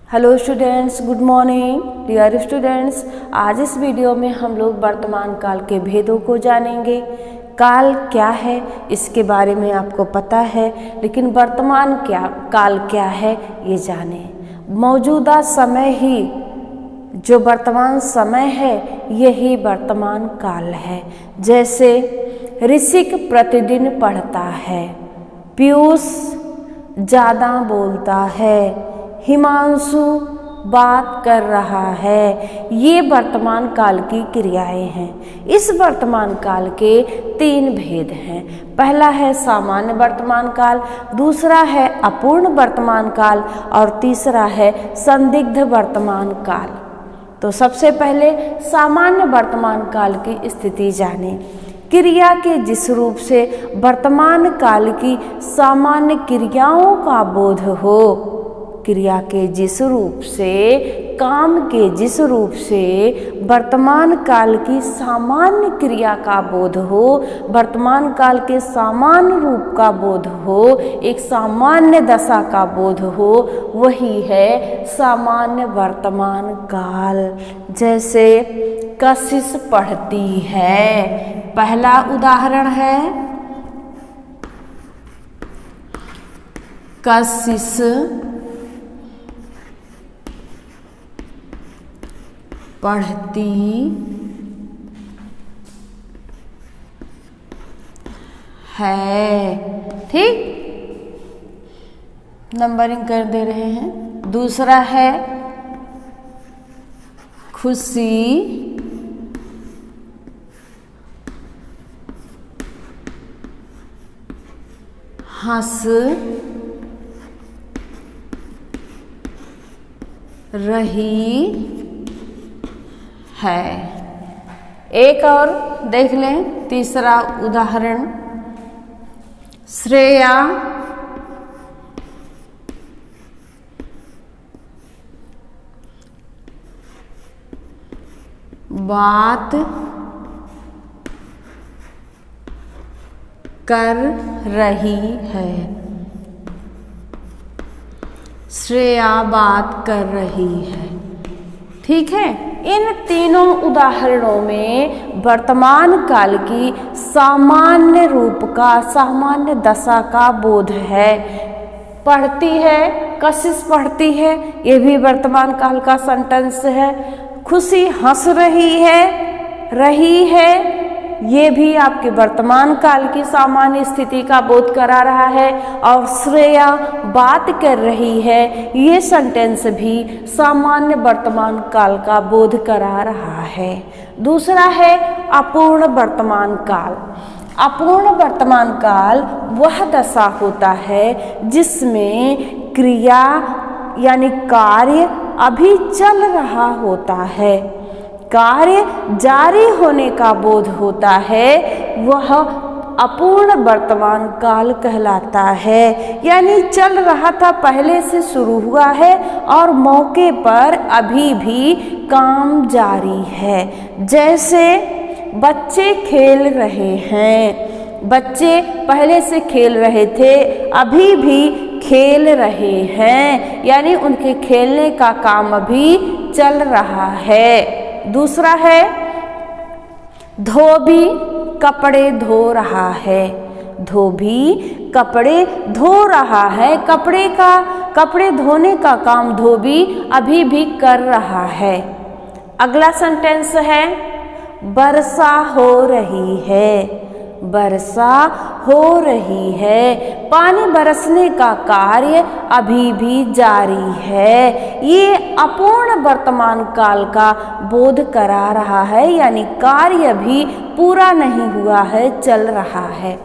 Hello students, good morning dear students. आज इस video में हम लोग वर्तमान काल के भेदों को जानेंगे। काल क्या है इसके बारे में आपको पता है, लेकिन वर्तमान काल क्या है ये जाने। मौजूदा समय ही जो वर्तमान समय है यही वर्तमान काल है। जैसे ऋषिक प्रतिदिन पढ़ता है, पीयूष ज़्यादा बोलता है, हिमांशु बात कर रहा है। ये वर्तमान काल की क्रियाएं हैं। इस वर्तमान काल के 3 भेद हैं। पहला है सामान्य वर्तमान काल, दूसरा है अपूर्ण वर्तमान काल और तीसरा है संदिग्ध वर्तमान काल। तो सबसे पहले सामान्य वर्तमान काल की स्थिति जानें। क्रिया के जिस रूप से वर्तमान काल की सामान्य क्रियाओं का बोध हो, क्रिया के जिस रूप से, काम के जिस रूप से वर्तमान काल की सामान्य क्रिया का बोध हो, वर्तमान काल के सामान्य रूप का बोध हो, एक सामान्य दशा का बोध हो, वही है सामान्य वर्तमान काल। जैसे कशिश पढ़ती है, पहला उदाहरण है कशिश पढ़ती है। ठीक, नंबरिंग कर दे रहे हैं। दूसरा है खुशी हंस रही है। एक और देख लें, तीसरा उदाहरण श्रेया बात कर रही है। श्रेया बात कर रही है। ठीक है, इन तीनों उदाहरणों में वर्तमान काल की सामान्य रूप का, सामान्य दशा का बोध है। पढ़ती है, कशिश पढ़ती है, ये भी वर्तमान काल का सेंटेंस है। खुशी हंस रही है, ये भी आपके वर्तमान काल की सामान्य स्थिति का बोध करा रहा है। और श्रेया बात कर रही है, ये सेंटेंस भी सामान्य वर्तमान काल का बोध करा रहा है। दूसरा है अपूर्ण वर्तमान काल। अपूर्ण वर्तमान काल वह दशा होता है जिसमें क्रिया यानी कार्य अभी चल रहा होता है, कार्य जारी होने का बोध होता है, वह अपूर्ण वर्तमान काल कहलाता है। यानी चल रहा था, पहले से शुरू हुआ है और मौके पर अभी भी काम जारी है। जैसे बच्चे खेल रहे हैं, बच्चे पहले से खेल रहे थे, अभी भी खेल रहे हैं, यानी उनके खेलने का काम अभी चल रहा है। दूसरा है धोबी कपड़े धो रहा है। धोबी कपड़े धो रहा है, कपड़े धोने का काम धोबी अभी भी कर रहा है। अगला सेंटेंस है वर्षा हो रही है। वर्षा हो रही है, पानी बरसने का कार्य अभी भी जारी है। ये अपूर्ण वर्तमान काल का बोध करा रहा है, यानी कार्य भी पूरा नहीं हुआ है, चल रहा है।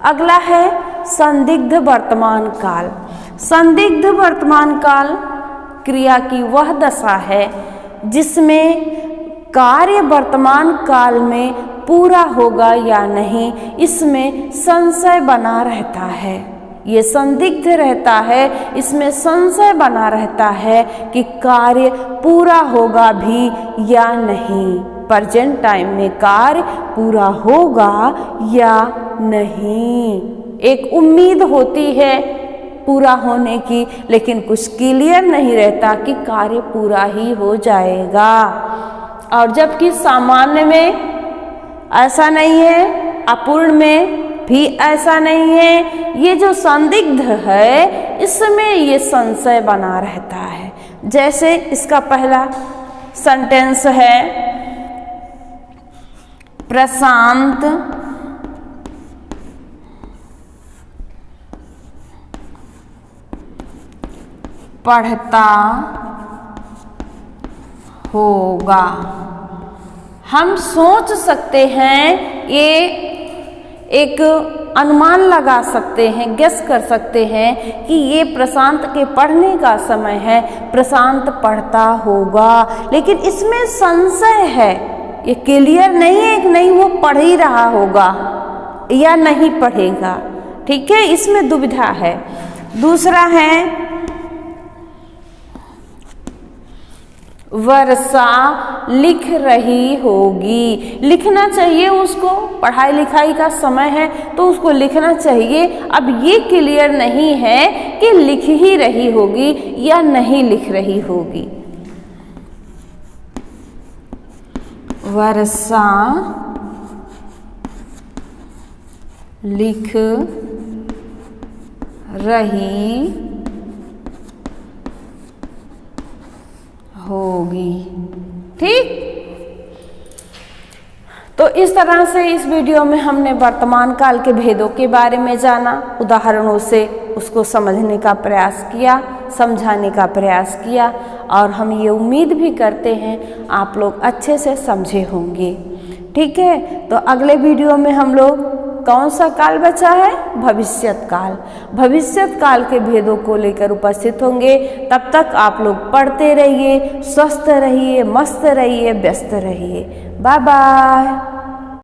अगला है संदिग्ध वर्तमान काल। संदिग्ध वर्तमान काल क्रिया की वह दशा है जिसमें कार्य वर्तमान काल में पूरा होगा या नहीं, इसमें संशय बना रहता है। ये संदिग्ध रहता है, इसमें संशय बना रहता है कि कार्य पूरा होगा भी या नहीं, प्रेजेंट टाइम में कार्य पूरा होगा या नहीं। एक उम्मीद होती है पूरा होने की, लेकिन कुछ क्लियर नहीं रहता कि कार्य पूरा ही हो जाएगा। और जबकि सामान्य में ऐसा नहीं है, अपूर्ण में भी ऐसा नहीं है। ये जो संदिग्ध है इसमें ये संशय बना रहता है। जैसे इसका पहला सेंटेंस है, प्रशांत पढ़ता होगा। हम सोच सकते हैं, ये एक अनुमान लगा सकते हैं, गेस कर सकते हैं कि ये प्रशांत के पढ़ने का समय है, प्रशांत पढ़ता होगा। लेकिन इसमें संशय है, ये क्लियर नहीं है कि नहीं वो पढ़ ही रहा होगा या नहीं पढ़ेगा। ठीक है, इसमें दुविधा है। दूसरा है, वर्षा लिख रही होगी। लिखना चाहिए उसको, पढ़ाई लिखाई का समय है तो उसको लिखना चाहिए। अब ये क्लियर नहीं है कि लिख ही रही होगी या नहीं लिख रही होगी। वर्षा लिख रही होगी। ठीक, तो इस तरह से इस वीडियो में हमने वर्तमान काल के भेदों के बारे में जाना, उदाहरणों से उसको समझने का प्रयास किया, समझाने का प्रयास किया, और हम ये उम्मीद भी करते हैं आप लोग अच्छे से समझे होंगे। ठीक है, तो अगले वीडियो में हम लोग कौन सा काल बचा है? भविष्यत काल। भविष्यत काल के भेदों को लेकर उपस्थित होंगे। तब तक आप लोग पढ़ते रहिए, स्वस्थ रहिए, मस्त रहिए, व्यस्त रहिए। Bye bye.